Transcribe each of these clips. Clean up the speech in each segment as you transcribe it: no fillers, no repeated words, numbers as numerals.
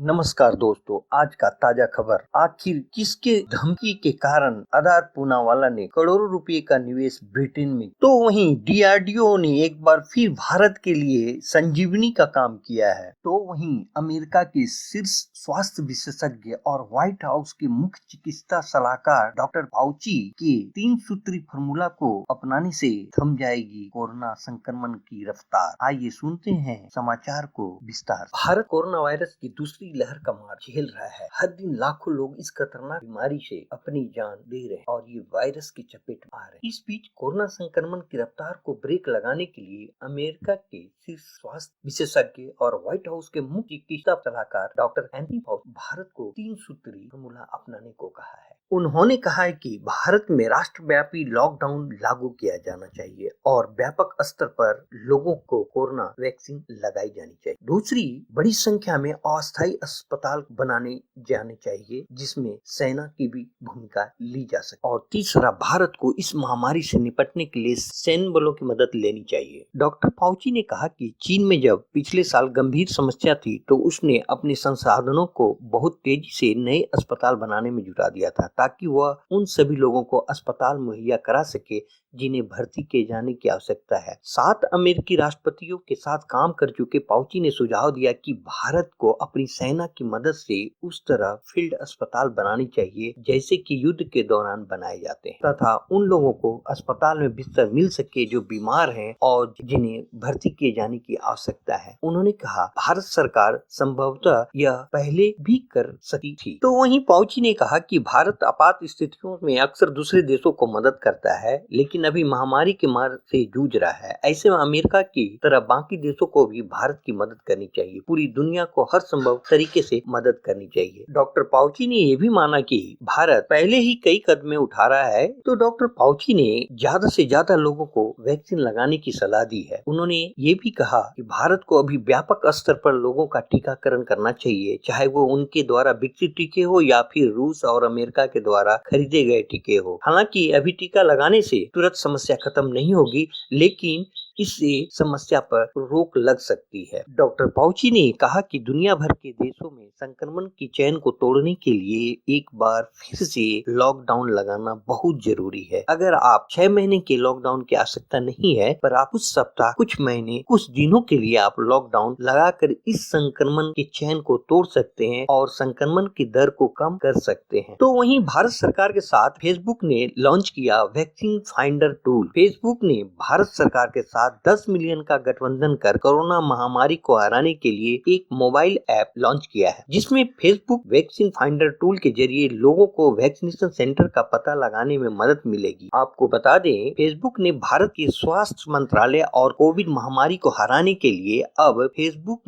नमस्कार दोस्तों, आज का ताजा खबर। आखिर किसके धमकी के कारण आधार पूनावाला ने करोड़ों रुपए का निवेश ब्रिटेन में? तो वहीं डीआरडीओ ने एक बार फिर भारत के लिए संजीवनी का काम किया है। तो वहीं अमेरिका के शीर्ष स्वास्थ्य विशेषज्ञ और व्हाइट हाउस के मुख्य चिकित्सा सलाहकार डॉक्टर फाउची के 3 सूत्री फॉर्मूला को अपनाने से थम जाएगी कोरोना संक्रमण की रफ्तार। आइए सुनते हैं समाचार को विस्तार से। भारत कोरोना वायरस की दूसरी लहर का मार झेल रहा है। हर दिन लाखों लोग इस खतरनाक बीमारी से अपनी जान दे रहे हैं और ये वायरस की चपेट में आ रहे हैं। इस बीच कोरोना संक्रमण की रफ्तार को ब्रेक लगाने के लिए अमेरिका के शीर्ष स्वास्थ्य विशेषज्ञ और व्हाइट हाउस के मुख्य चिकित्सा सलाहकार डॉक्टर एंथनी फाउची भारत को 3 सूत्री फॉर्मूला अपनाने को कहा है। उन्होंने कहा है कि भारत में राष्ट्रव्यापी लॉकडाउन लागू किया जाना चाहिए और व्यापक स्तर पर लोगों को कोरोना वैक्सीन लगाई जानी चाहिए। दूसरी, बड़ी संख्या में अस्थायी अस्पताल बनाने जाने चाहिए जिसमें सेना की भी भूमिका ली जा सके। और तीसरा, भारत को इस महामारी से निपटने के लिए सैन्य बलों की मदद लेनी चाहिए। डॉक्टर फाउची ने कहा कि चीन में जब पिछले साल गंभीर समस्या थी तो उसने अपने संसाधनों को बहुत तेजी से नए अस्पताल बनाने में जुटा दिया था ताकि वह उन सभी लोगों को अस्पताल मुहैया करा सके जिन्हें भर्ती किए जाने की आवश्यकता है। 7 अमेरिकी राष्ट्रपतियों के साथ काम कर चुके फाउची ने सुझाव दिया कि भारत को अपनी सेना की मदद से उस तरह फील्ड अस्पताल बनानी चाहिए जैसे कि युद्ध के दौरान बनाए जाते हैं तथा उन लोगों को अस्पताल में बिस्तर मिल सके जो बीमार हैं और जिन्हें भर्ती किए जाने की आवश्यकता है। उन्होंने कहा, भारत सरकार संभवतः यह पहले भी कर सकी थी। तो वहीं फाउची ने कहा कि भारत आपात स्थितियों में अक्सर दूसरे देशों को मदद करता है लेकिन अभी महामारी के मार से जूझ रहा है। ऐसे में अमेरिका की तरह बाकी देशों को भी भारत की मदद करनी चाहिए। पूरी दुनिया को हर संभव तरीके से मदद करनी चाहिए। डॉक्टर फाउची ने यह भी माना कि भारत पहले ही कई कदम उठा रहा है। तो डॉक्टर फाउची ने ज्यादा से ज्यादा लोगों को वैक्सीन लगाने की सलाह दी है। उन्होंने ये भी कहा कि भारत को अभी व्यापक स्तर पर लोगों का टीकाकरण करना चाहिए, चाहे वो उनके द्वारा विकसित टीके हो या फिर रूस और अमेरिका के द्वारा खरीदे गए टीके हो। हालांकि अभी टीका लगाने से तुरंत समस्या खत्म नहीं होगी लेकिन इससे समस्या पर रोक लग सकती है। डॉक्टर फाउची ने कहा कि दुनिया भर के देशों में संक्रमण की चेन को तोड़ने के लिए एक बार फिर से लॉकडाउन लगाना बहुत जरूरी है। अगर आप 6 महीने के लॉकडाउन की आवश्यकता नहीं है पर आप कुछ सप्ताह, कुछ महीने, कुछ दिनों के लिए आप लॉकडाउन लगाकर इस संक्रमण की चेन को तोड़ सकते हैं और संक्रमण की दर को कम कर सकते हैं। तो वहीं भारत सरकार के साथ फेसबुक ने लॉन्च किया वैक्सीन फाइंडर टूल। फेसबुक ने भारत सरकार के साथ 10 मिलियन का गठबंधन कर कोरोना महामारी को हराने के लिए एक मोबाइल ऐप लॉन्च किया है जिसमें फेसबुक वैक्सीन फाइंडर टूल के जरिए लोगों को वैक्सीनेशन सेंटर का पता लगाने में मदद मिलेगी। आपको बता दें, फेसबुक ने भारत के स्वास्थ्य मंत्रालय और कोविड महामारी को हराने के लिए अब फेसबुक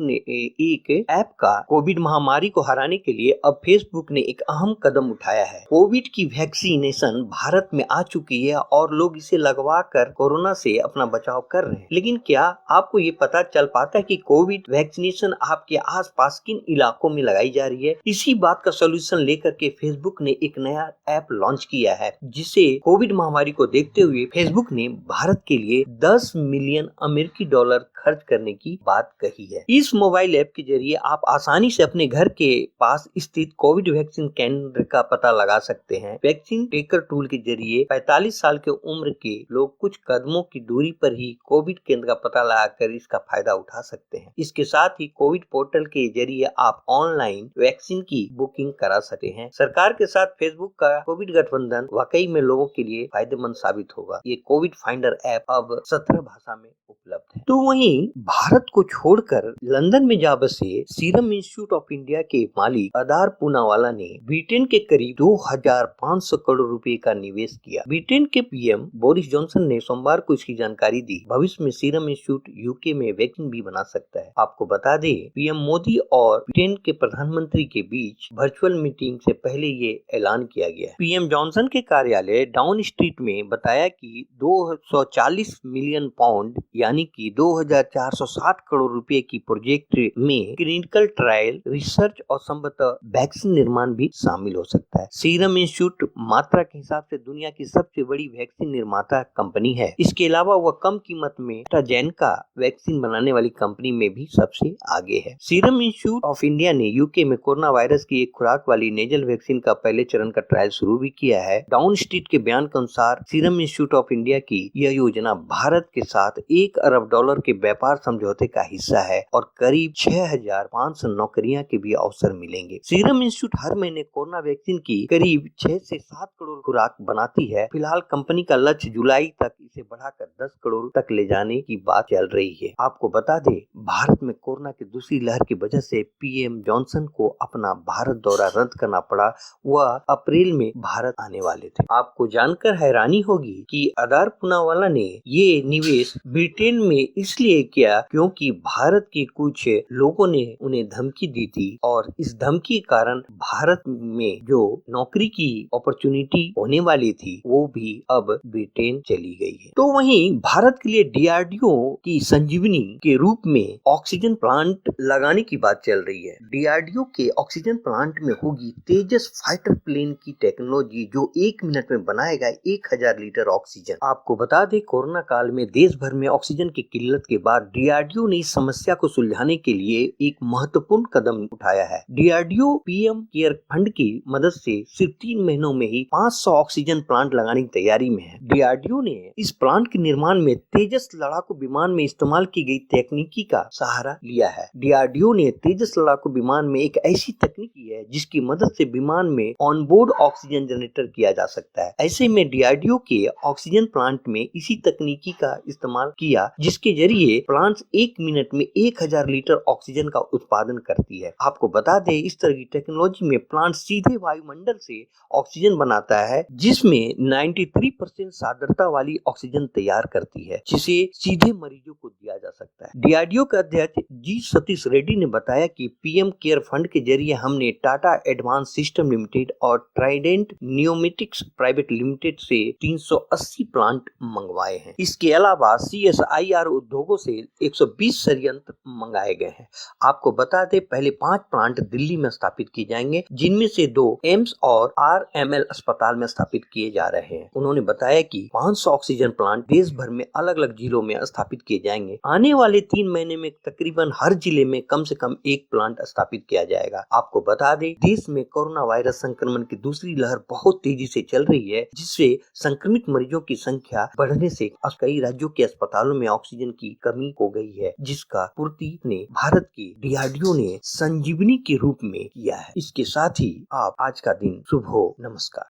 ने एक अहम कदम उठाया है। कोविड की वैक्सीनेशन भारत में आ चुकी है और लोग इसे लगवा कर कोरोना से अपना बचाव कर रहे हैं। लेकिन क्या आपको ये पता चल पाता है कि कोविड वैक्सीनेशन आपके आसपास किन इलाकों में लगाई जा रही है? इसी बात का सॉल्यूशन लेकर के फेसबुक ने एक नया ऐप लॉन्च किया है जिसे कोविड महामारी को देखते हुए फेसबुक ने भारत के लिए 10 मिलियन अमेरिकी डॉलर खर्च करने की बात कही है। इस मोबाइल ऐप के जरिए आप आसानी से अपने घर के पास स्थित कोविड वैक्सीन केंद्र का पता लगा सकते हैं। वैक्सीन टेकर टूल के जरिए 45 साल के उम्र के लोग कुछ कदमों की दूरी पर ही कोविड केंद्र का पता लगाकर इसका फायदा उठा सकते हैं। इसके साथ ही कोविड पोर्टल के जरिए आप ऑनलाइन वैक्सीन की बुकिंग करा सकते हैं। सरकार के साथ फेसबुक का कोविड गठबंधन वाकई में लोगों के लिए फायदेमंद साबित होगा। ये कोविड फाइंडर ऐप अब 17 भाषा में उपलब्ध है। तो वहीं भारत को छोड़कर लंदन में जा बसे सीरम इंस्टीट्यूट ऑफ इंडिया के मालिक आधार पूनावाला ने ब्रिटेन के करीब 2500 करोड़ रुपए का निवेश किया। ब्रिटेन के पीएम बोरिस जॉनसन ने सोमवार को इसकी जानकारी दी। भविष्य में सीरम इंस्टीट्यूट यूके में वैक्सीन भी बना सकता है। आपको बता दें, पीएम मोदी और ब्रिटेन के प्रधानमंत्री के बीच वर्चुअल मीटिंग से पहले ये ऐलान किया गया है। पीएम जॉनसन के कार्यालय डाउन स्ट्रीट में बताया कि 240 मिलियन पाउंड यानी कि 2460 करोड़ रुपए की प्रोजेक्ट में क्लिनिकल ट्रायल, रिसर्च और संभवतः वैक्सीन निर्माण भी शामिल हो सकता है। सीरम इंस्टीट्यूट मात्रा के हिसाब से दुनिया की सबसे बड़ी वैक्सीन निर्माता कंपनी है। इसके अलावा वह कम कीमत भारत में एस्ट्राजेनेका वैक्सीन बनाने वाली कंपनी में भी सबसे आगे है। सीरम इंस्टीट्यूट ऑफ इंडिया ने यूके में कोरोना वायरस की एक खुराक वाली नेजल वैक्सीन का पहले चरण का ट्रायल शुरू भी किया है। डाउन स्ट्रीट के बयान के अनुसार सीरम इंस्टीट्यूट ऑफ इंडिया की यह योजना भारत के साथ $1 अरब के व्यापार समझौते का हिस्सा है और करीब 6,500 नौकरियां के भी अवसर मिलेंगे। सीरम इंस्टीट्यूट हर महीने कोरोना वैक्सीन की करीब 6 से 7 करोड़ खुराक बनाती है। फिलहाल कंपनी का लक्ष्य जुलाई तक इसे बढ़ाकर 10 करोड़ तक ले जाने की बात चल रही है। आपको बता दें, भारत में कोरोना की दूसरी लहर की वजह से पीएम जॉनसन को अपना भारत दौरा रद्द करना पड़ा। वह अप्रैल में भारत आने वाले थे। आपको जानकर हैरानी होगी कि आधार पूनावाला ने ये निवेश ब्रिटेन में इसलिए किया क्योंकि भारत के कुछ लोगों ने उन्हें धमकी दी थी और इस धमकी के कारण भारत में जो नौकरी की अपॉर्चुनिटी होने वाली थी वो भी अब ब्रिटेन चली गई है। तो वहीं भारत के लिए डीआरडीओ की संजीवनी के रूप में ऑक्सीजन प्लांट लगाने की बात चल रही है। डीआरडीओ के ऑक्सीजन प्लांट में होगी तेजस फाइटर प्लेन की टेक्नोलॉजी जो 1 मिनट में बनाएगा 1000 लीटर ऑक्सीजन। आपको बता दें, कोरोना काल में देश भर में ऑक्सीजन की किल्लत के बाद डीआरडीओ ने इस समस्या को सुलझाने के लिए एक महत्वपूर्ण कदम उठाया है। डीआरडीओ पीएम केयर फंड की मदद से सिर्फ 3 महीनों में ही 500 ऑक्सीजन प्लांट लगाने की तैयारी में है। डीआरडीओ ने इस प्लांट के निर्माण में तेजस लड़ाकू विमान में इस्तेमाल की गई तकनीकी का सहारा लिया है। डीआरडीओ ने तेजस लड़ाकू विमान में एक ऐसी तकनीक की है जिसकी मदद से विमान में ऑनबोर्ड ऑक्सीजन जनरेटर किया जा सकता है। ऐसे में डीआरडीओ के ऑक्सीजन प्लांट में इसी तकनीकी का इस्तेमाल किया जिसके जरिए प्लांट 1 मिनट में 1000 लीटर ऑक्सीजन का उत्पादन करती है। आपको बता दें, इस तरह की टेक्नोलॉजी में प्लांट सीधे वायुमंडल से ऑक्सीजन बनाता है जिसमें 93% सांद्रता वाली ऑक्सीजन तैयार करती है जिसे सीधे मरीजों को दिया जा सकता है। डीआरडीओ के अध्यक्ष जी सतीश रेड्डी ने बताया कि पीएम केयर फंड के जरिए हमने टाटा एडवांस सिस्टम लिमिटेड और ट्राइडेंट न्यूमेटिक्स प्राइवेट लिमिटेड से 380 प्लांट मंगवाए हैं। इसके अलावा सीएसआईआर उद्योगों से 120 संयंत्र मंगाए गए हैं। आपको बता दें, पहले 5 प्लांट दिल्ली में स्थापित किए जाएंगे जिनमें से 2 एम्स और आरएमएल अस्पताल में स्थापित किए जा रहे हैं। उन्होंने बताया कि 500 ऑक्सीजन प्लांट देश भर में अलग अलग जिलों में स्थापित किए जाएंगे। आने वाले 3 महीने में तकरीबन हर जिले में कम से कम 1 प्लांट स्थापित किया जाएगा। आपको बता दें, देश में कोरोना वायरस संक्रमण की दूसरी लहर बहुत तेजी से चल रही है जिससे संक्रमित मरीजों की संख्या बढ़ने से कई राज्यों के अस्पतालों में ऑक्सीजन की कमी हो गई है जिसका पूर्ति ने भारत की डीआरडीओ ने संजीवनी के रूप में किया है। इसके साथ ही आप आज का दिन शुभ हो। नमस्कार।